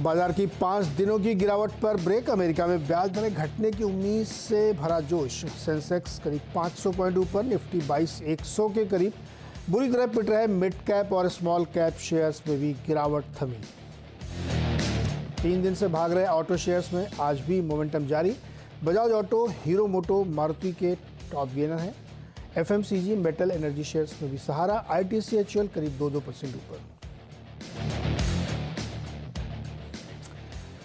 बाजार की 5 दिनों की गिरावट पर ब्रेक। अमेरिका में ब्याज दरें घटने की उम्मीद से भरा जोश। सेंसेक्स करीब 500 पॉइंट ऊपर, निफ्टी 22,100 के करीब। बुरी तरह पिट रहे मिड कैप और स्मॉल कैप शेयर्स में भी गिरावट थमी। 3 दिन से भाग रहे ऑटो शेयर्स में आज भी मोमेंटम जारी। बजाज ऑटो, हीरो मोटो, मारुति के टॉप गेनर हैं। एफएमसीजी, मेटल, एनर्जी शेयर्स में भी सहारा। आईटीसीएचएल करीब 2% ऊपर।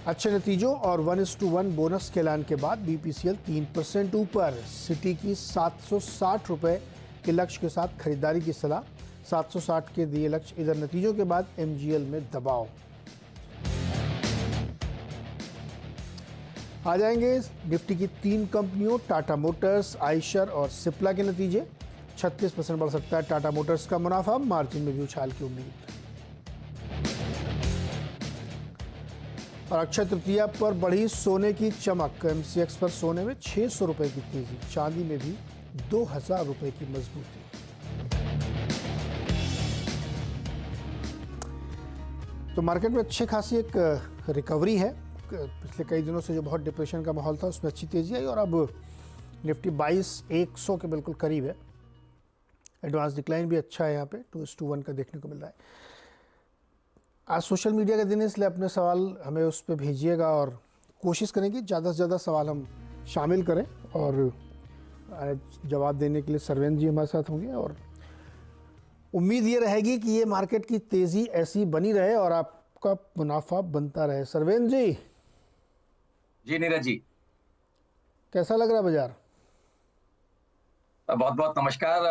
अच्छे नतीजों और 1:1 बोनस के ऐलान के बाद बीपीसीएल 3% ऊपर। सिटी की 760 रुपये के लक्ष्य के साथ खरीदारी की सलाह। 760 के दिए लक्ष्य। इधर नतीजों के बाद एमजीएल में दबाव। आ जाएंगे निफ्टी की 3 कंपनियों टाटा मोटर्स, आइशर और सिप्ला के नतीजे। 36% बढ़ सकता है टाटा मोटर्स का मुनाफा। मार्जिन में भी उछाल की उम्मीद। और अक्षय तृतीया पर बढ़ी सोने की चमक। एमसीएक्स पर सोने में 600 रुपये की तेजी। चांदी में भी 2000 रुपये की मजबूती। तो मार्केट में अच्छी खासी एक रिकवरी है। पिछले कई दिनों से जो बहुत डिप्रेशन का माहौल था उसमें अच्छी तेजी आई और अब निफ्टी 22,100 के बिल्कुल करीब है। एडवांस डिक्लाइन भी अच्छा है, यहाँ पे 2:1 का देखने को मिल रहा है। आज सोशल मीडिया का दिन है, इसलिए अपने सवाल हमें उस पर भेजिएगा और कोशिश करें कि ज़्यादा से ज़्यादा सवाल हम शामिल करें। और जवाब देने के लिए सरवेंद्र जी हमारे साथ होंगे और उम्मीद ये रहेगी कि ये मार्केट की तेज़ी ऐसी बनी रहे और आपका मुनाफा बनता रहे। सरवेंद्र जी। जी नीरज जी, कैसा लग रहा है बाजार? बहुत बहुत नमस्कार।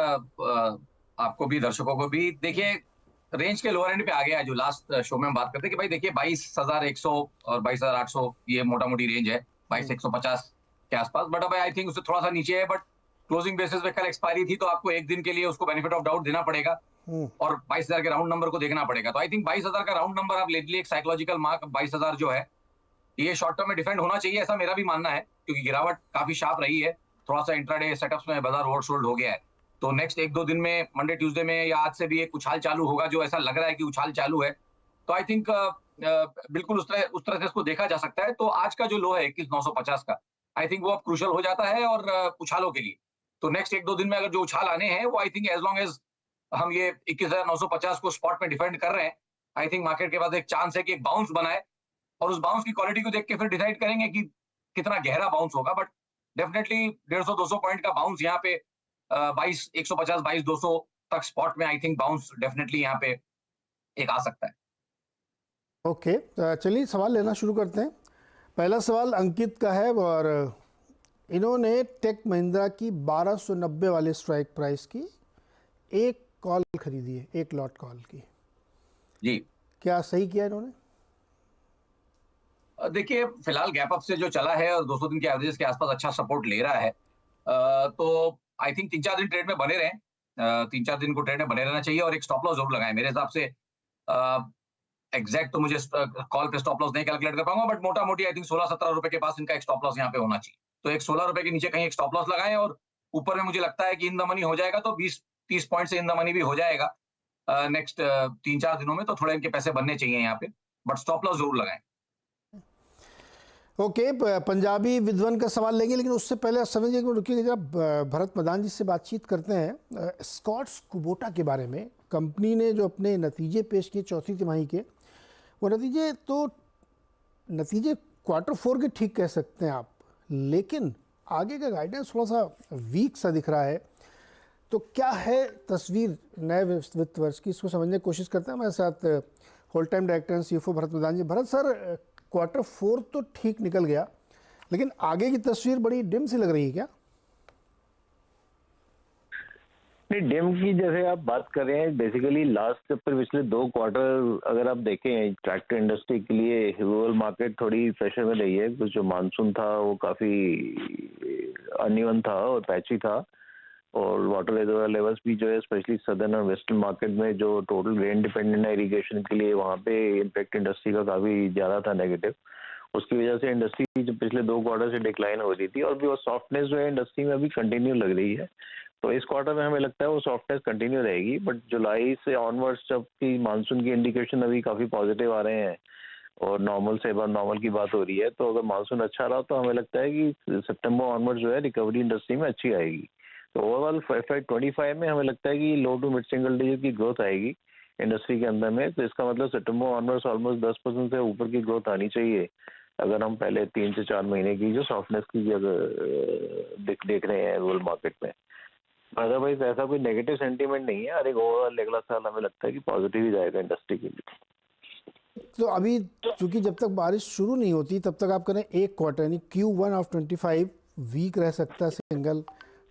आपको भी, दर्शकों को भी। देखिए, रेंज के लोअर एंड पे आ गया है। जो लास्ट शो में हम बात करते हैं कि भाई देखिए 22,100 और 22,800 ये मोटा मोटी रेंज है, 22,150 के आसपास। बट अब आई थिंक उससे थोड़ा सा नीचे है। बट क्लोजिंग बेसिस पे कल एक्सपायरी थी, तो आपको एक दिन के लिए उसको बेनिफिट ऑफ डाउट देना पड़ेगा और 22,000 के राउंड नंबर को देखना पड़ेगा। तो आई थिंक 22,000 का राउंड नंबर आप ले लीजिए, एक साइकोलॉजिकल मार्क 22,000 जो है, ये शॉर्ट टर्म में डिफेंड होना चाहिए, ऐसा मेरा भी मानना है। क्योंकि गिरावट काफी शार्प रही है। थोड़ा सा इंट्राडे सेटअप्स में बाजार ओवरसोल्ड हो गया है। तो नेक्स्ट 1-2 दिन में, मंडे ट्यूसडे में या आज से भी एक उछाल चालू होगा, जो ऐसा लग रहा है कि उछाल चालू है। तो आई थिंक बिल्कुल उस तरह से इसको देखा जा सकता है। तो आज का जो लो है 21,950 का, आई थिंक वो अब क्रूशल हो जाता है और उछालों के लिए। तो नेक्स्ट 1-2 दिन में अगर जो उछाल आने हैं, वो I think as long as हम ये 21,950 को स्पॉट में डिफेंड कर रहे हैं, आई थिंक मार्केट के पास एक चांस है कि एक बाउंस बनाए और उस बाउंस की क्वालिटी को देख के फिर डिसाइड करेंगे कि कितना गहरा बाउंस होगा। बट डेफिनेटली 150-200 पॉइंट का बाउंस यहाँ पे 22,150, 22,200 तक स्पॉट में आई थिंक बाउंस डेफिनेटली यहाँ पे एक आ सकता है। ओके, चलिए सवाल लेना शुरू करते हैं। पहला सवाल अंकित का है और इन्होंने टेक महिंद्रा की 1290 वाले स्ट्राइक प्राइस की एक कॉल खरीदी है, एक लॉट कॉल की। जी, क्या सही किया इन्होंने? देखिए फिलहाल गैप अप से जो चला है और 200 दिन के एवरेज के आसपास अच्छा सपोर्ट ले रहा है। तो आई थिंक 3-4 दिन ट्रेड में बने रहें। 3-4 दिन को ट्रेड में बने रहना चाहिए और एक स्टॉप लॉस जरूर लगाएं। मेरे हिसाब से एग्जैक्ट तो मुझे कॉल पे स्टॉप लॉस नहीं कैलकुलेट कर पाऊंगा, बट मोटा मोटी आई थिंक 16-17 रुपए के पास इनका एक स्टॉप लॉस यहाँ पे होना चाहिए। तो एक 16 रुपए के नीचे कहीं एक स्टॉप लॉस लगाएं और ऊपर में मुझे लगता है कि इन द मनी हो जाएगा, तो 20-30 पॉइंट से इन द मनी भी हो जाएगा नेक्स्ट 3-4 दिनों में। तो थोड़े इनके पैसे बनने चाहिए यहाँ पे, बट स्टॉप लॉस जरूर लगाएं। ओके, पंजाबी विद्वान का सवाल लेंगे, लेकिन उससे पहले समझ एक मिनट रुकिए जरा। भरत मदान जी से बातचीत करते हैं स्कॉट्स कुबोटा के बारे में। कंपनी ने जो अपने नतीजे पेश किए चौथी तिमाही के, वो नतीजे Q4 के ठीक कह सकते हैं आप, लेकिन आगे का गाइडेंस थोड़ा सा वीक सा दिख रहा है। तो क्या है तस्वीर नए वित्त वर्ष की, इसको समझने की कोशिश करते हैं। हमारे साथ whole time director and CFO Bharat Madan ji. Bharat sir, Q4 तो ठीक निकल गया, लेकिन आगे की तस्वीर बड़ी डिम सी लग रही है क्या? नहीं, डिम की जैसे आप बात कर रहे हैं, बेसिकली लास्ट पर पिछले 2 क्वार्टर अगर आप देखें ट्रैक्टर इंडस्ट्री के लिए, रूरल मार्केट थोड़ी प्रेशर में रही है। कुछ जो मानसून था वो काफी अनइवन था और पैची था, और वाटर रिजर्वर लेवल्स भी जो है स्पेशली सदर्न और वेस्टर्न मार्केट में जो टोटल रेन डिपेंडेंट है इरिगेशन के लिए, वहाँ पे इम्पैक्ट इंडस्ट्री का काफी ज्यादा था नेगेटिव। उसकी वजह से इंडस्ट्री जो पिछले 2 क्वार्टर से डिक्लाइन हो रही थी, और भी वो सॉफ्टनेस जो है इंडस्ट्री में अभी कंटिन्यू लग रही है। तो इस क्वार्टर में हमें लगता है वो सॉफ्टनेस कंटिन्यू रहेगी, बट जुलाई से ऑनवर्ड्स जब की मानसून की इंडिकेशन अभी काफी पॉजिटिव आ रहे हैं, और नॉर्मल से अब नॉर्मल की बात हो रही है, तो अगर मानसून अच्छा रहा तो हमें लगता है कि सितंबर ऑनवर्ड जो है रिकवरी इंडस्ट्री में अच्छी आएगी। तो ओवरऑल FY25 में हमें लगता है कि लो टू मिड सिंगल डिजिट की ग्रोथ आएगी इंडस्ट्री के अंदर में। तो इसका मतलब सितंबर ऑनवर्ड्स ऑलमोस्ट 10% से ऊपर की ग्रोथ आनी चाहिए, अगर हम पहले 3 से 4 महीने की जो सॉफ्टनेस की अगर देख रहे हैं रूरल मार्केट में। अदरवाइज ऐसा कोई नेगेटिव सेंटीमेंट नहीं है। हर एक ओवरऑल अगला साल हमें लगता है कि पॉजिटिव ही जाएगा इंडस्ट्री के लिए। तो अभी चूंकि जब तक बारिश शुरू नहीं होती तब तक आप करें एक क्वार्टर यानी Q1 ऑफ 25 वीक रह सकता है, सिंगल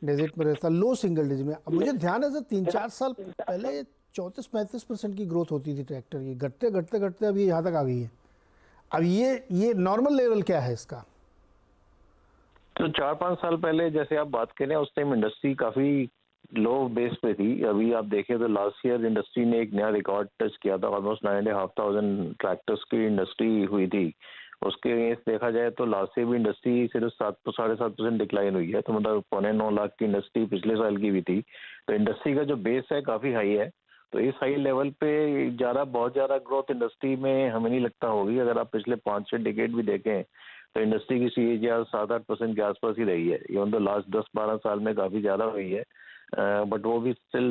डिजिट में रहता, लो सिंगल डिजिट में। अब मुझे ध्यान है सर 3-4 साल पहले 34-35% की ग्रोथ होती थी ट्रैक्टर की, घटते घटते घटते अभी यहाँ तक आ गई है। अब ये नॉर्मल लेवल क्या है इसका? तो 4-5 साल पहले जैसे आप बात करें उस टाइम इंडस्ट्री काफी लो बेस पे थी। अभी आप देखें तो लास्ट ईयर इंडस्ट्री ने एक नया रिकॉर्ड टच किया था, ऑलमोस्ट 9,500 ट्रैक्टर्स की इंडस्ट्री हुई थी। उसके अगेंस्ट देखा जाए तो लास्ट ईयर भी इंडस्ट्री सिर्फ 7-7.5% डिक्लाइन हुई है, तो मतलब 9.25 लाख की इंडस्ट्री पिछले साल की भी थी। तो इंडस्ट्री का जो बेस है काफी हाई है, तो इस हाई लेवल पे बहुत ज़्यादा ग्रोथ इंडस्ट्री में हमें नहीं लगता होगी। अगर आप पिछले 5-6 डिकेड भी देखें तो इंडस्ट्री की CAGR 7-8% के आसपास ही रही है। इवन तो लास्ट 10-12 साल में काफ़ी ज़्यादा हुई है, बट वो भी स्टिल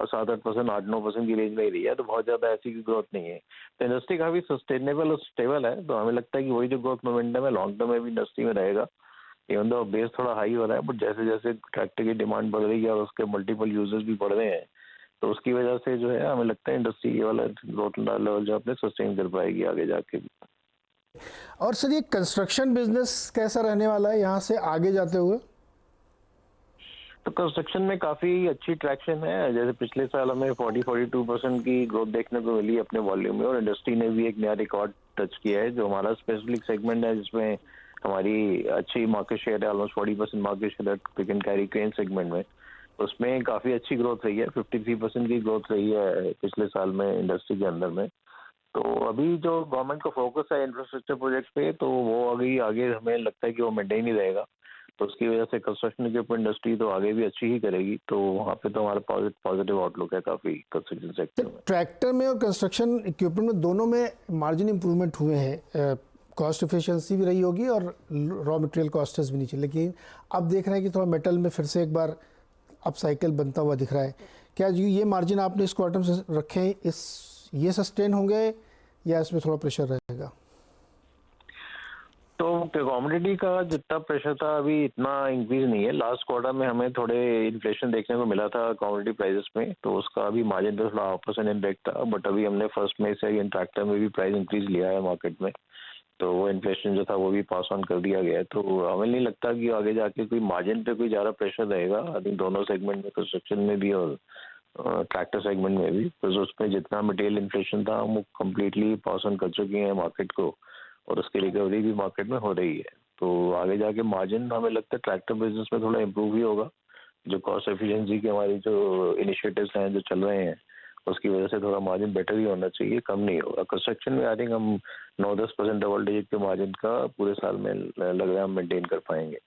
7-8%, 8-9% की रेंज में ही रही है, तो बहुत ज़्यादा ऐसी की ग्रोथ नहीं है। तो इंडस्ट्री काफ़ी सस्टेनेबल और स्टेबल है, तो हमें लगता है कि वही जो ग्रोथ मोमेंटम है लॉन्ग टर्म में भी इंडस्ट्री में रहेगा। इवन तो बेस थोड़ा हाई हो रहा है, बट जैसे जैसे ट्रैक्टर की डिमांड बढ़ रही है और उसके मल्टीपल यूजर्स भी बढ़ रहे हैं, तो उसकी वजह से जो है हमें लगता है इंडस्ट्री ये वाला ग्रोथ लेवल जो अपने सस्टेन कर पाएगी आगे जाके भी। और सर ये कंस्ट्रक्शन बिजनेस कैसा रहने वाला है यहाँ से आगे जाते हुए? तो कंस्ट्रक्शन में काफी अच्छी ट्रैक्शन है। जैसे पिछले साल हमें 40-42% की ग्रोथ देखने को मिली अपने वॉल्यूम में, और इंडस्ट्री ने भी एक नया रिकॉर्ड टच किया है। जो हमारा स्पेसिफिक सेगमेंट है जिसमें हमारी अच्छी मार्केट शेयर है, ऑलमोस्ट 40% मार्केट शेयर है pick and carry crane segment में, उसमें काफी अच्छी ग्रोथ रही है। 53% की ग्रोथ रही है पिछले साल में इंडस्ट्री के अंदर में। तो अभी जो गवर्नमेंट का फोकस है इंफ्रास्ट्रक्चर प्रोजेक्ट पे, तो वो अभी आगे हमें लगता है कि वो मेंटेन ही रहेगा। तो उसकी वजह से कंस्ट्रक्शन के ऊपर इंडस्ट्री तो आगे भी अच्छी ही करेगी। तो वहाँ पे तो हमारा पॉजिटिव आउटलुक है काफी कंस्ट्रक्शन सेक्टर में। ट्रैक्टर में और कंस्ट्रक्शन इक्विपमेंट में दोनों में मार्जिन इंप्रूवमेंट हुए हैं, कॉस्ट एफिशिएंसी भी रही होगी और रॉ मटेरियल कॉस्ट्स भी नीचे, लेकिन अब देख रहे हैं कि थोड़ा मेटल में फिर से एक बार अप साइकिल बनता हुआ दिख रहा है। क्या ये मार्जिन आपने इस क्वार्टर में रखे हैं, ये सस्टेन होंगे या इसमें थोड़ा प्रेशर रहेगा? तो कमोडिटी का जितना प्रेशर था अभी इतना इंक्रीज नहीं है। लास्ट क्वार्टर में हमें थोड़े इन्फ्लेशन देखने को मिला था कमोडिटी प्राइसेस में, तो उसका अभी मार्जिन पे थोड़ा 0.5% इम्पैक्ट था। बट अभी हमने फर्स्ट में से ट्रैक्टर में भी प्राइस इंक्रीज लिया है मार्केट में, तो वो इन्फ्लेशन जो था वो भी पास ऑन कर दिया गया है। तो हमें नहीं लगता कि आगे जाके कोई मार्जिन पे कोई ज़्यादा प्रेशर रहेगा। आई थिंक दोनों सेगमेंट में, कंस्ट्रक्शन में भी और ट्रैक्टर सेगमेंट में भी, तो उसमें जितना मटेरियल इन्फ्लेशन था हम वो कम्प्लीटली पास ऑन कर चुके हैं मार्केट को, और उसकी रिकवरी भी मार्केट में हो रही है। तो आगे जाके मार्जिन हमें लगता है ट्रैक्टर बिजनेस में थोड़ा इम्प्रूव ही होगा। जो कॉस्ट एफिशिएंसी की हमारी जो इनिशिएटिव्स हैं जो चल रहे हैं, उसकी वजह से थोड़ा मार्जिन बेटर ही होना चाहिए, कम नहीं होगा। कंस्ट्रक्शन में आई थिंक हम 9-10% डबल डिजिट के मार्जिन का पूरे साल में लग रहा है हम मेंटेन कर पाएंगे।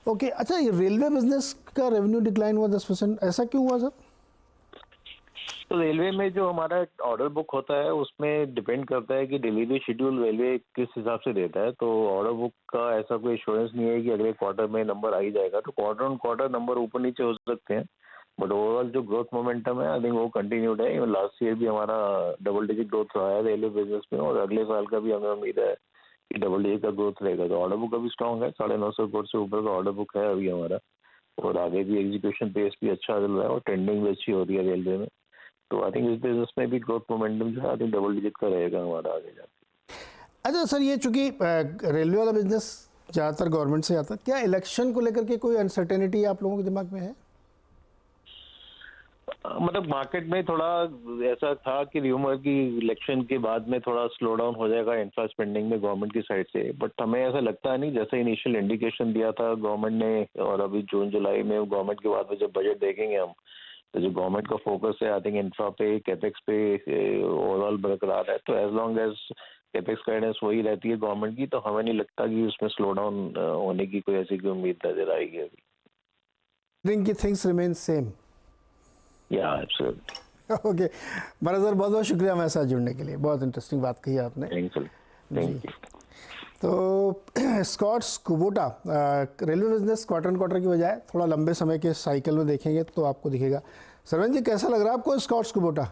ओके, अच्छा ये रेलवे बिजनेस का रेवेन्यू डिक्लाइन हुआ 10%, ऐसा क्यों हुआ सर? तो रेलवे में जो हमारा ऑर्डर बुक होता है उसमें डिपेंड करता है कि डिलीवरी शेड्यूल रेलवे किस हिसाब से देता है। तो ऑर्डर बुक का ऐसा कोई एश्योरेंस नहीं है कि अगले क्वार्टर में नंबर आ ही जाएगा। तो क्वार्टर ऑन क्वार्टर नंबर ऊपर नीचे हो सकते हैं, बट ओवरऑल जो ग्रोथ मोमेंटम है आई थिंक वो कंटिन्यूड है। इवन लास्ट ईयर भी हमारा डबल डिजिट ग्रोथ रहा है रेलवे बिजनेस में, और अगले साल का भी हमें उम्मीद है कि डबल डिजिट का ग्रोथ रहेगा। तो ऑर्डर बुक अभी स्ट्रॉन्ग है, 950 करोड़ से ऊपर का ऑर्डर बुक है अभी हमारा, और आगे भी एग्जीक्यूशन पेस भी अच्छा चल रहा है और ट्रेंडिंग भी अच्छी हो रही है रेलवे में। तो आई थिंक इस बिजनेस में भी ग्रोथ मोमेंटम जो है आई थिंक डबल डिजिट का रहेगा हमारा आगे जाके। अच्छा सर, ये चूंकि रेलवे वाला बिजनेस ज़्यादातर गवर्नमेंट से आता है, क्या इलेक्शन को लेकर के कोई अनसर्टेनिटी आप लोगों के दिमाग में है? मतलब मार्केट में थोड़ा ऐसा था कि र्यूमर की इलेक्शन के बाद में थोड़ा स्लो डाउन हो जाएगा इंफ्रा स्पेंडिंग में गवर्नमेंट की साइड से, बट हमें ऐसा लगता नहीं। जैसे इनिशियल इंडिकेशन दिया था गवर्नमेंट ने, और अभी जून जुलाई में गवर्नमेंट के बाद में जब बजट देखेंगे हम, तो जो गवर्नमेंट का फोकस है आई थिंक इंफ्रा पे, कैपेक्स पे ओवरऑल बरकरार है। तो as long as capex guidance वही रहती है गवर्नमेंट की, तो हमें नहीं लगता कि उसमें स्लो डाउन होने की कोई ऐसी कोई उम्मीद नजर आएगी अभी। Think things remain same. या एब्सोल्युटली। ओके महाराज सर, बहुत बहुत शुक्रिया हमारे साथ जुड़ने के लिए, बहुत इंटरेस्टिंग बात कही आपने। Thank you. तो Escorts Kubota railway business quarter and quarter की बजाय थोड़ा लंबे समय के साइकिल में देखेंगे तो आपको दिखेगा। सरवन जी, कैसा लग रहा है आपको स्कॉट्स कुबोटा?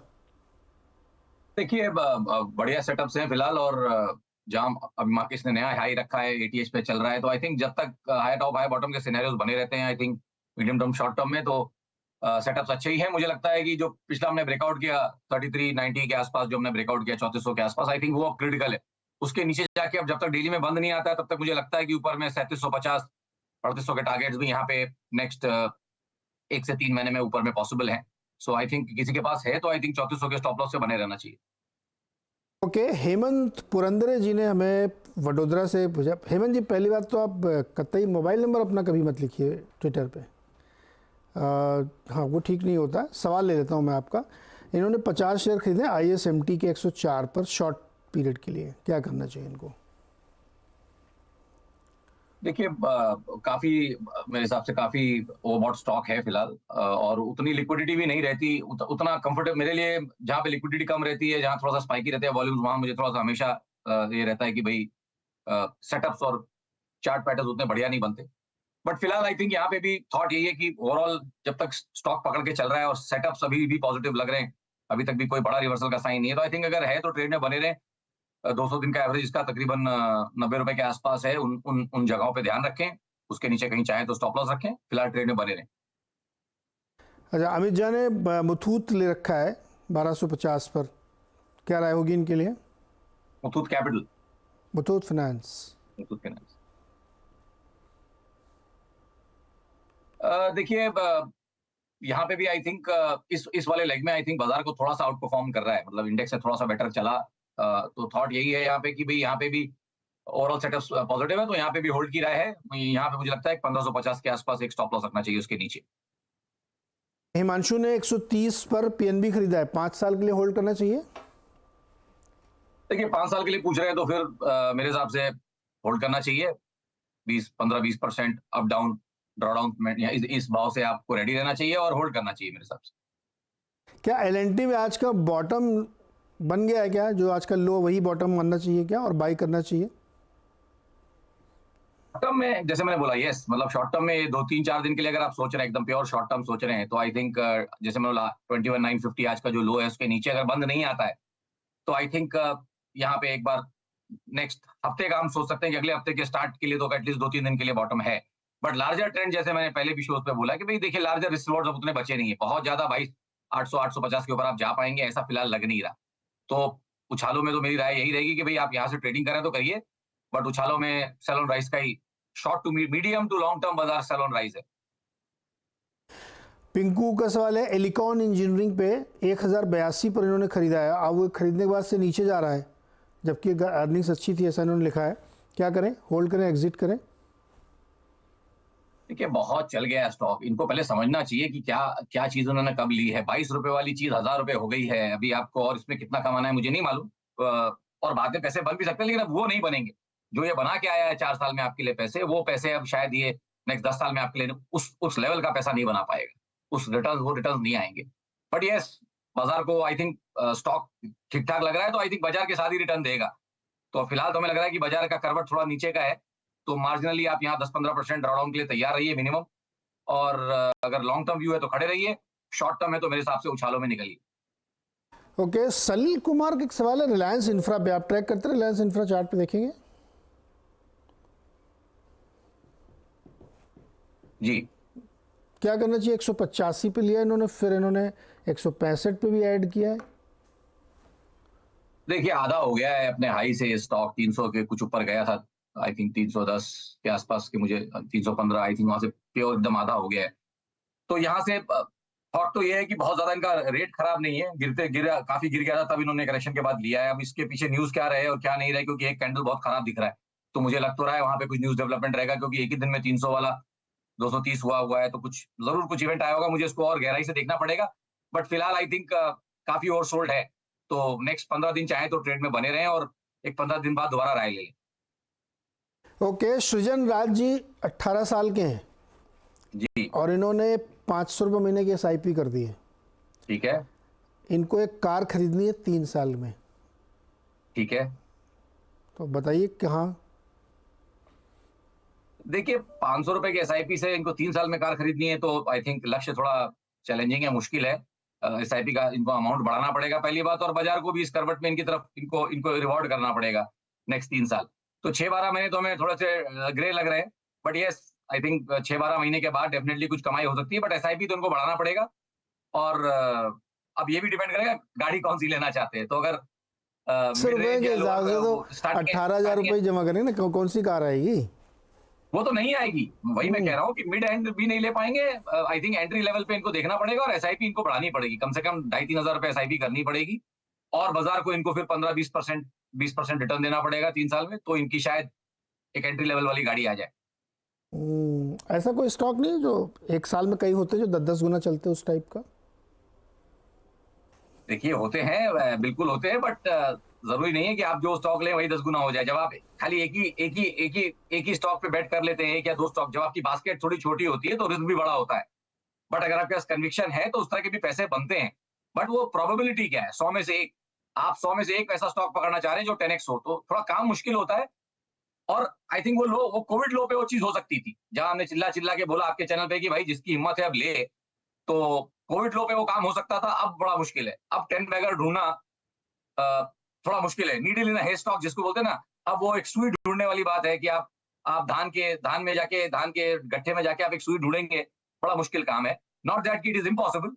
देखिए बढ़िया सेटअप्स हैं फिलहाल, और जहाँ अभी मार्केट ने नया हाई रखा है, एटीएच पे चल रहा है, तो आई थिंक जब तक हाई टॉप हाई बॉटम के सिनेरियोज बने रहते हैं, I think medium term short term में तो सेटअप्स अच्छे ही हैं। मुझे लगता है कि जो पिछला हमने ब्रेकआउट किया 3390 के आसपास, जो हमने ब्रेकआउट किया 3400 के आसपास, आई थिंक वो अब क्रिटिकल है। उसके नीचे जाके अब जब तक डेली में बंद नहीं आता है तब तक मुझे लगता है कि ऊपर में 3750 3800 के टारगेट्स भी यहाँ पे नेक्स्ट 1 से 3 महीने में ऊपर में पॉसिबल है। सो आई थिंक किसी के पास है तो आई थिंक 3400 के स्टॉप लॉस से बने रहना चाहिए। ओके, हेमंत पुरंदरे जी ने हमें वडोदरा से पूछा। हेमंत जी, पहली बात तो आप कतई मोबाइल नंबर अपना कभी मत लिखिए ट्विटर पे, हाँ वो ठीक नहीं होता। सवाल ले लेता हूँ मैं आपका। इन्होंने 50 शेयर खरीदे ISMT के 104 पर शॉर्ट पीरियड के लिए, क्या करना चाहिए इनको? देखिए काफी मेरे हिसाब से काफी ओवरबॉट स्टॉक है फिलहाल, और उतनी लिक्विडिटी भी नहीं रहती, उतना कंफर्टेबल मेरे लिए। जहाँ पे लिक्विडिटी कम रहती है, जहाँ थोड़ा सा स्पाइकी रहते हैं वॉल्यूम्स, वहां मुझे थोड़ा सा हमेशा ये रहता है कि भाई सेटअप्स और चार्ट पैटर्न उतने बढ़िया नहीं बनते। बट फिलहाल आई थिंक यहाँ पे भी थॉट यही है कि ओवरऑल जब तक स्टॉक पकड़ के चल रहा है और सेटअप्स अभी भी पॉजिटिव लग रहे हैं, अभी तक भी कोई बड़ा रिवर्सल का साइन नहीं है, तो आई थिंक अगर है तो ट्रेड में बने रहे। 200 दिन का एवरेज इसका तकरीबन 90 रुपए के आसपास है, उन जगहों पे ध्यान रखें, उसके नीचे कहीं चाहे तो स्टॉप लॉस रखें, फिलहाल ट्रेड में बने रहें। अच्छा, अमित जी ने मुथूत ले रखा है 1250 पर, क्या राय होगी इनके लिए? Muthoot capital, Muthoot finance. Muthoot finance देखिए यहाँ पे भी आई थिंक इस वाले लेग में आई थिंक बाजार को थोड़ा सा आउट परफॉर्म कर रहा है, मतलब इंडेक्स से थोड़ा सा बेटर चला। तो थॉट यही है यहाँ पे कि भाई यहाँ पे भी ओवरऑल सेटअप पॉजिटिव है, तो यहाँ पे भी होल्ड की राय है। यहाँ पे मुझे लगता है 1550 के आसपास एक स्टॉप लॉस रखना चाहिए उसके नीचे। हिमांशु ने 130 पर PNB खरीदा है, 5 साल के लिए होल्ड करना चाहिए? देखिए 5 साल के लिए पूछ रहे हैं तो फिर मेरे हिसाब से होल्ड करना चाहिए। 15-20% अप डाउन ड्रॉडाउन में इस भाव से आपको रेडी रहना चाहिए और होल्ड करना चाहिए मेरे हिसाब से। क्या L&T में आज का बॉटम बन गया है क्या? जो आज का लो वही बॉटम बनना चाहिए क्या, और बाई करना चाहिए? शॉर्ट टर्म में जैसे मैंने बोला, यस, मतलब शॉर्ट टर्म में 2-3-4 दिन के लिए अगर आप सोच रहे हैं, एकदम प्योर शॉर्ट टर्म सोच रहे हैं, तो आई थिंक जैसे मैंने बोला 21,950 आज का जो लो है उसके नीचे अगर बंद नहीं आता है तो आई थिंक यहाँ पे एक बार नेक्स्ट हफ्ते का हम सोच सकते हैं कि अगले हफ्ते के स्टार्ट के लिए तो एटलीस्ट 2-3 दिन के लिए बॉटम है। बट लार्जर ट्रेंड जैसे मैंने पहले भी शोज पे बोला कि भाई देखिए लार्जर रिस्क रिवॉर्ड्स अब उतने बचे नहीं है, बहुत ज्यादा 22,800-850 के ऊपर आप जा पाएंगे ऐसा फिलहाल लग नहीं रहा। तो उछालों में तो मेरी राय यही रहेगी कि भाई आप यहाँ से ट्रेडिंग करें तो करिए, बट उछालों में सेल ऑन राइज का ही short to medium to long term बाजार सेल ऑन राइज है। पिंकू का सवाल है, एलिकॉन इंजीनियरिंग पे 1082 पर इन्होंने खरीदा है, अब वो खरीदने के बाद से नीचे जा रहा है, जबकि अर्निंग्स अच्छी थी ऐसा इन्होंने लिखा है। क्या करें, होल्ड करें, एग्जिट करें? देखिए बहुत चल गया है स्टॉक, इनको पहले समझना चाहिए कि क्या क्या चीज उन्होंने कब ली है। 22 रुपए वाली चीज 1000 रुपए हो गई है अभी आपको, और इसमें कितना कमाना है मुझे नहीं मालूम। और बाद में पैसे बन भी सकते हैं लेकिन अब वो नहीं बनेंगे। जो ये बना के आया है 4 साल में आपके लिए पैसे, वो पैसे अब शायद ये नेक्स्ट 10 साल में आपके लिए उस लेवल का पैसा नहीं बना पाएगा, वो रिटर्न नहीं आएंगे। बट यस, बाजार को आई थिंक स्टॉक ठीक ठाक लग रहा है, तो आई थिंक बाजार के साथ ही रिटर्न देगा। तो फिलहाल तो हमें लग रहा है कि बाजार का करवट थोड़ा नीचे का है, तो मार्जिनली आप यहाँ 10-15% ड्रॉडाउन के लिए तैयार रहिए मिनिमम, और अगर लॉन्ग टर्म व्यू है तो खड़े रहिए, शॉर्ट टर्म है तो मेरे हिसाब से उछालों में निकलिए। ओके, सलील कुमार का एक सवाल है रिलायंस इंफ्रा पे, आप ट्रैक करते हैं रिलायंस इंफ्रा? चार्ट पे देखेंगे जी। क्या करना चाहिए? 185 पे लिया इन्होंने, फिर इन्होंने 165 पे भी ऐड किया है। देखिए आधा हो गया है अपने हाई से, स्टॉक 300 के कुछ ऊपर गया था, आई थिंक 310 के आसपास के, मुझे 315 आई थिंक, वहां से प्योर एकदम आधा हो गया है। तो यहाँ से थॉट तो ये है कि बहुत ज्यादा इनका रेट खराब नहीं है, काफी गिर गया था तब इन्होंने करेक्शन के बाद लिया है। अब इसके पीछे न्यूज क्या रहे और क्या नहीं रहे, क्योंकि एक कैंडल बहुत खराब दिख रहा है, तो मुझे लग तो रहा है वहां पे कुछ न्यूज डेवलपमेंट रहेगा, क्योंकि एक ही दिन में 300 वाला 230 हुआ है, तो कुछ जरूर कुछ इवेंट आया होगा, मुझे इसको और गहराई से देखना पड़ेगा। बट फिलहाल आई थिंक काफी ओवरसोल्ड है, तो नेक्स्ट 15 दिन चाहे तो ट्रेड में बने रहें और एक 15 दिन बाद दोबारा राय ले लें। ओके, सृजन राज जी 18 साल के हैं जी, और इन्होंने 500 रुपये महीने की SIP कर दी है। ठीक है। इनको एक कार खरीदनी है 3 साल में, ठीक है। तो बताइए कहाँ। देखिए 500 रुपए की एसआईपी से इनको 3 साल में कार खरीदनी है तो आई थिंक लक्ष्य थोड़ा चैलेंजिंग है, मुश्किल है। एसआईपी का इनको अमाउंट बढ़ाना पड़ेगा पहली बात, और बाजार को भी इस करवट में इनकी तरफ इनको इनको रिवॉर्ड करना पड़ेगा नेक्स्ट 3 साल। तो 6-12 महीने तो हमें थोड़े से ग्रे लग रहे हैं, बट यस आई थिंक 6-12 महीने के बाद डेफिनेटली कुछ कमाई हो सकती है, बट एसआईपी तो इनको बढ़ाना पड़ेगा। और अब ये भी डिपेंड करेगा गाड़ी कौन सी लेना चाहते हैं। तो अगर 100 रुपये के हिसाब से तो 18,000 रुपये जमा करेंगे ना, कौन सी कार आएगी? वो तो नहीं आएगी, वही मैं कह रहा हूँ कि मिड एंड भी नहीं ले पाएंगे। आई थिंक एंट्री लेवल पे इनको देखना पड़ेगा और एसआईपी इनको बढ़ानी पड़ेगी, कम से कम 2,500-3,000 रुपए एसआईपी करनी पड़ेगी, और बाजार को इनको फिर 15-20% रिटर्न देना पड़ेगा 3 साल में, तो इनकी शायद एक एंट्री लेवल वाली गाड़ी आ जाए। ऐसा कोई स्टॉक नहीं है जो 1 साल में कई होते हैं जो 10-10 गुना चलते हैं उस टाइप का? देखिए होते हैं, बिल्कुल होते हैं, बट जरूरी नहीं है कि आप जो स्टॉक लें वही 10 गुना हो जाए। जब आप खाली एक ही स्टॉक पे बेट कर लेते हैं, एक या दो स्टॉक, जब आपकी बास्केट थोड़ी छोटी होती है तो रिस्क भी बड़ा होता है। बट अगर आपके पास कन्विक्शन है तो उस तरह के भी पैसे बनते हैं। बट वो प्रोबेबिलिटी क्या है, 100 में से एक, आप 100 में से एक ऐसा स्टॉक पकड़ना चाह रहे हैं जो 10x हो, तो थोड़ा काम मुश्किल होता है। और आई थिंक वो कोविड लो पे वो चीज हो सकती थी, जहां हमने चिल्ला चिल्ला के बोला आपके चैनल पे कि भाई जिसकी हिम्मत है अब ले, तो कोविड लो पे वो काम हो सकता था। अब बड़ा मुश्किल है, अब 10 बैगर ढूंढना थोड़ा मुश्किल है। नीडल इन हे स्टॉक जिसको बोलते हैं ना, अब वो एक सुई ढूंढने वाली बात है कि आप धान में जाके, धान के गट्ठे में जाके आप एक सुई ढूंढेंगे, बड़ा मुश्किल काम है। Not that it is impossible,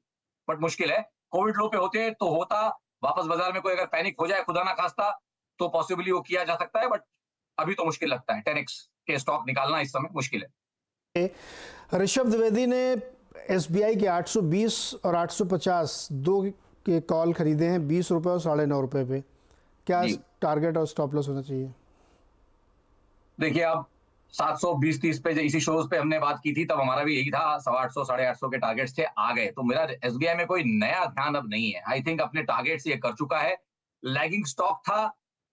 but मुश्किल है। कोविड लो पे होते तो होता, वापस बाजार में कोई अगर पैनिक हो जाए खुदा ना खास्ता, तो पॉसिबली वो किया जा सकता है, बट अभी तो मुश्किल लगता है। 10x के स्टॉक निकालना इस समय मुश्किल है। ऋषभ द्विवेदी ने एसबीआई के 820 और 850 दो के कॉल खरीदे हैं 20 रुपए और 9.5 रुपए पे। क्या टारगेट और स्टॉप लॉस होना चाहिए? देखिए अब 720-30 पे इसी शोज पे हमने बात की थी, तब हमारा भी यही था, 850 850 के टारगेट्स थे, आ गए। तो मेरा एसबीआई में कोई नया ध्यान अब नहीं है। आई थिंक अपने टारगेट्स ये कर चुका है। लैगिंग स्टॉक था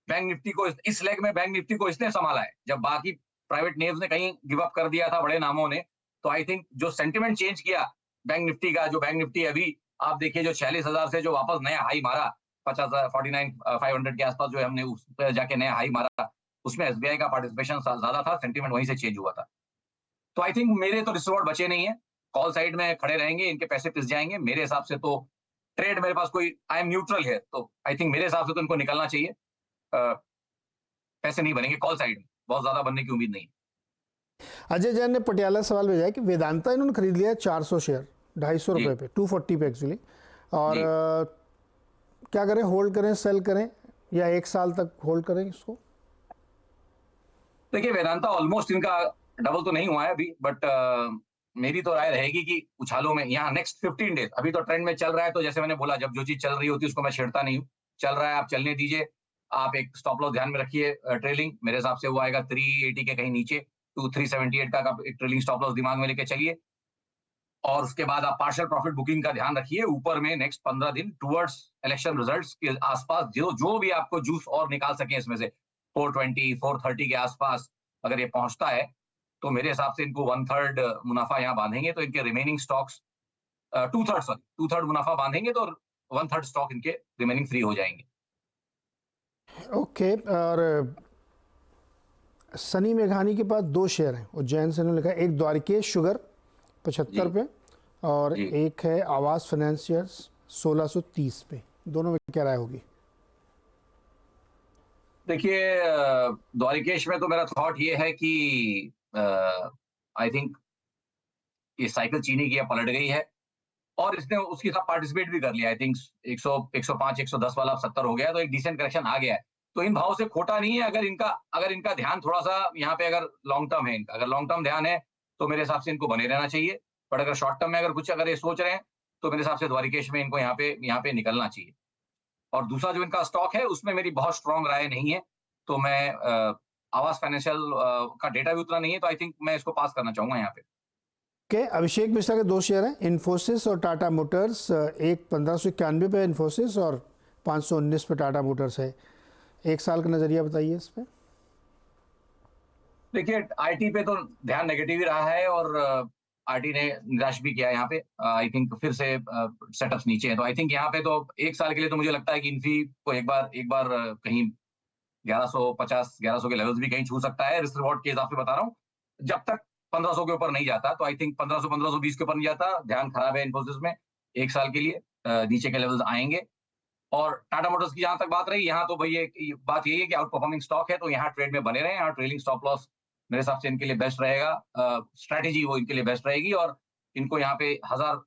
बैंक निफ्टी को, इस लेग में बैंक निफ्टी को इसने संभाला है, जब बाकी प्राइवेट नेम्स ने कहीं गिव अप कर दिया था, बड़े नामों ने। तो आई थिंक जो सेंटिमेंट चेंज किया बैंक निफ्टी का, जो बैंक निफ्टी अभी आप देखिए जो 46,000 से जो वापस नया हाई मारा 49,500 के आसपास, जो हमने उस पर जाके नया हाई मारा, उसमें एसबीआई का पार्टिसिपेशन ज्यादा था, सेंटीमेंट वहीं से चेंज हुआ था। तो आई थिंक मेरे तो रिस्क बचे नहीं है, कॉल साइड में खड़े रहेंगे, इनके पैसे पिस जाएंगे मेरे हिसाब से। तो ट्रेड मेरे पास कोई, आई एम न्यूट्रल है, तो आई थिंक मेरे हिसाब से तो इनको निकलना चाहिए। पैसे नहीं बनेंगे कॉल साइड में, बहुत ज्यादा बनने की उम्मीद नहीं। अजय जैन ने पटियाला सवाल भेजा है कि वेदांता इन्होंने खरीद लिया है 400 शेयर 250 रुपए पे, 240 पे एक्चुअली, और क्या करें, होल्ड करें, सेल करें, या 1 साल तक होल्ड करें इसको? देखिए वेदांता ऑलमोस्ट इनका डबल तो नहीं हुआ है अभी, बट मेरी तो राय रहेगी कि उछालों में यहाँ नेक्स्ट 15 डेज, अभी तो ट्रेंड में चल रहा है, तो जैसे मैंने बोला, जब जो चीज चल रही होती है उसको मैं छेड़ता नहीं हूँ। चल रहा है, आप चलने दीजिए। आप एक स्टॉप लॉस ध्यान में रखिए, ट्रेलिंग मेरे हिसाब से वो आएगा 380 के कहीं नीचे, तो 378 का आप एक ट्रेलिंग स्टॉप लॉस दिमाग में लेके चलिए। और उसके बाद आप पार्शियल प्रॉफिट बुकिंग का ध्यान रखिए ऊपर में नेक्स्ट 15 दिन टुवर्ड्स इलेक्शन रिजल्ट्स के आसपास, जो भी आपको जूस और निकाल सके इसमें से, 420 430 के आसपास अगर ये पहुंचता है, तो मेरे हिसाब से इनको 1/3 मुनाफा यहाँ बांधेंगे, तो इनके रिमेनिंग स्टॉक्स 2/3 मुनाफा बांधेंगे, तो 1/3 स्टॉक इनके रिमेनिंग फ्री हो जाएंगे। ओके। और सनी मेघानी के पास 2 शेयर हैं, उज्जैन से उन्होंने लिखा है, एक द्वारिकेश शुगर 75 पे, और एक है आवास फाइनेंशियर्स 1630 पे। दोनों में क्या राय होगी? देखिए द्वारिकेश में तो मेरा थॉट ये है कि आई थिंक ये साइकिल चीनी की पलट गई है, और इसने उसके साथ पार्टिसिपेट भी कर लिया। आई थिंक 105 110 वाला 70 हो गया, तो एक डिसेंट करेक्शन आ गया है। तो इन भाव से खोटा नहीं है, अगर इनका ध्यान थोड़ा सा यहाँ पे, अगर लॉन्ग टर्म है इनका, अगर लॉन्ग टर्म ध्यान है तो मेरे हिसाब से इनको बने रहना चाहिए। बट अगर शॉर्ट टर्म में अगर ये सोच रहे हैं, तो मेरे हिसाब से द्वारिकेश में इनको यहाँ पे निकलना चाहिए। और दूसरा जो इनका स्टॉक है उसमें मेरी बहुत स्ट्रॉन्ग राय नहीं है, तो मैं आवास फाइनेंशियल का डेटा भी उतना नहीं है, तो आई थिंक मैं इसको पास करना चाहूंगा यहाँ पे। के अभिषेक मिश्रा के 2 शेयर हैं, इन्फोसिस और टाटा मोटर्स। एक 1591 पे इन्फोसिस और 519 पे टाटा मोटर्स है। 1 साल का नजरिया बताइए इस पे। देखिए आईटी पे तो ध्यान नेगेटिव ही रहा है, और आरटी ने निराश भी किया यहाँ पे। आई थिंक फिर से सेटअप्स नीचे हैं, तो आई थिंक यहाँ पे तो एक साल के लिए तो मुझे लगता है कि इन्फी को एक बार कहीं 1150 1100 के लेवल्स भी कहीं छू सकता है। रिस्क रिवॉर्ड के हिसाब से बता रहा हूँ, जब तक 1500 के ऊपर नहीं जाता, तो आई थिंक 1520 के ऊपर नहीं जाता, ध्यान खराब है इन्फोसिस में एक साल के लिए। नीचे के लेवल्स आएंगे। और टाटा मोटर्स की जहां तक बात रही, यहाँ तो भाई ये बात यही है कि आउट परफॉर्मिंग स्टॉक है, तो यहाँ ट्रेड में बने रहे। यहाँ ट्रेलिंग स्टॉप लॉस मेरे हिसाब से इनके लिए बेस्ट रहेगा, स्ट्रैटेजी वो इनके लिए बेस्ट रहेगी। और इनको यहाँ पे 1000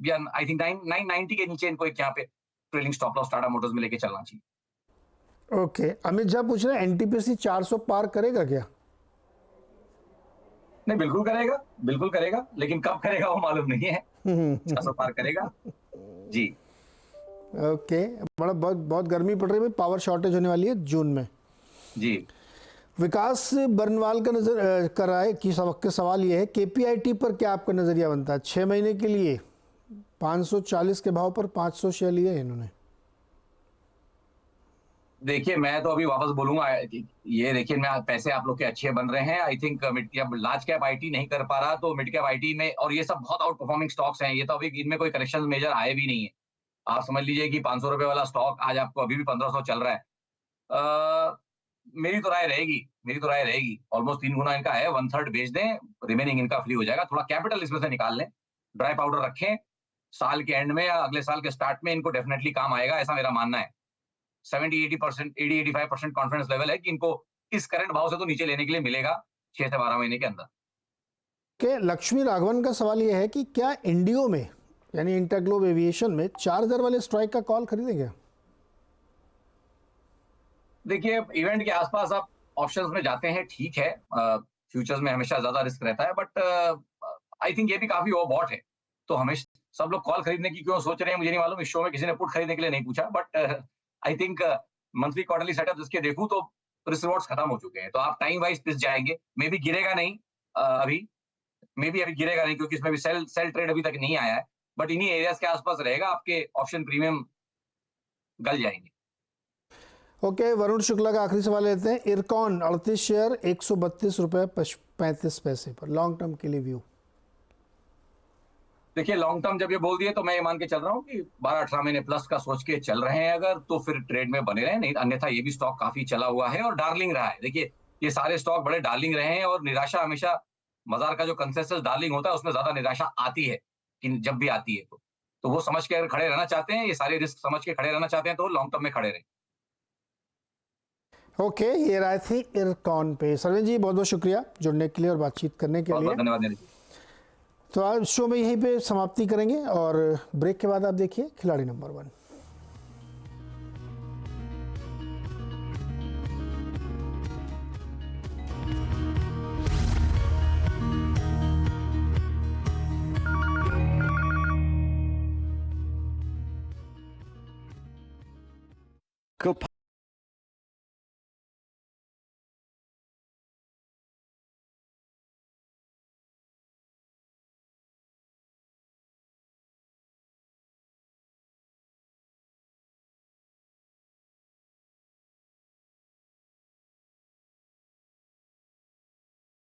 या आई थिंक 990 के नीचे इनको एक यहाँ पे trailing stop loss Tata Motors में लेके चलना चाहिए। ओके, अमित झा पूछ रहे हैं एनटीपीसी 400 पार करेगा क्या? नहीं, बिल्कुल करेगा, लेकिन कब करेगा वो मालूम नहीं है। 400 पार करेगा जी। ओके, बहुत गर्मी पड़ रही है, पावर शॉर्टेज होने वाली है जून में जी। विकास बरनवाल का नजर कर रहा है कि सबके सवाल ये है, केपीआईटी पर क्या आपका नजरिया बनता है? 6 महीने के लिए 540 के भाव पर 500 शेयर लिए इन्होंने। देखिए, मैं तो अभी वापस बोलूंगा, ये देखिए मैं पैसे आप लोग के अच्छे बन रहे हैं। I think mid cap large cap IT नहीं कर पा रहा, तो मिड कैप आईटी में, और ये सब बहुत आउट परफॉर्मिंग स्टॉक्स हैं, ये तो अभी इनमें कोई करेक्शन मेजर आए भी नहीं है। आप समझ लीजिए कि 500 रुपए वाला स्टॉक आज आपको अभी भी 1500 चल रहा है। मेरी तो राय रहेगी ऑलमोस्ट 3 गुना इनका है, 1/3 बेच दें, रिमेनिंग इनका फ्री हो जाएगा। थोड़ा कैपिटल इसमें से निकाल लें, ड्राई पाउडर रखें, साल के एंड में या अगले साल के स्टार्ट में इनको डेफिनेटली काम आएगा, ऐसा मेरा मानना है। 70-80% कॉन्फिडेंस लेवल है कि इनको इस करंट भाव से तो नीचे लेने के लिए मिलेगा 6 से 12 महीने के अंदर। के लक्ष्मी राघवन का सवाल ये है कि क्या इंडियो में यानी इंटरग्लोब एविएशन में 4000 वाले स्ट्राइक का कॉल खरीदेंगे? देखिए, इवेंट के आसपास आप ऑप्शंस में जाते हैं, ठीक है, फ्यूचर्स में हमेशा ज्यादा रिस्क रहता है, बट आई थिंक ये भी काफी ओवरबॉट है। तो हमेशा सब लोग कॉल खरीदने की क्यों सोच रहे हैं मुझे नहीं मालूम। इस शो में किसी ने पुट खरीदने के लिए नहीं पूछा, but I think monthly quarterly setup जिसके देखूं तो रिस्क रिवॉर्ड्स खत्म हो चुके हैं, तो आप टाइम वाइज पिस जाएंगे। मे बी गिरेगा नहीं, अभी गिरेगा नहीं, क्योंकि इसमें भी सेल ट्रेड अभी तक नहीं आया है, बट इन्हीं एरियाज के आसपास रहेगा, आपके ऑप्शन प्रीमियम गल जाएंगे। ओके, वरुण शुक्ला का आखिरी सवाल लेते हैं। इरकॉन 38 शेयर 132 रुपये 35 पैसे पर, लॉन्ग टर्म के लिए व्यू? देखिए, लॉन्ग टर्म जब ये बोल दिए तो मैं ये मान के चल रहा हूँ कि 12-18 महीने प्लस का सोच के चल रहे हैं अगर, तो फिर ट्रेड में बने रहे, नहीं अन्यथा ये भी स्टॉक काफी चला हुआ है और डार्लिंग रहा है। देखिए, ये सारे स्टॉक बड़े डार्लिंग रहे हैं, और निराशा हमेशा बाजार का जो कंसेंसस डार्लिंग होता है उसमें ज्यादा निराशा आती है, कि जब भी आती है तो वो समझ के अगर खड़े रहना चाहते हैं, ये सारे रिस्क समझ के खड़े रहना चाहते हैं, तो लॉन्ग टर्म में खड़े रहें। ओके, ये राय थी इरकॉन पे। सरवीन जी, बहुत बहुत शुक्रिया जुड़ने के लिए और बातचीत करने के लिए। बहुत धन्यवाद नीरज जी। तो आज शो में यहीं पे समाप्ति करेंगे और ब्रेक के बाद आप देखिए खिलाड़ी नंबर 1।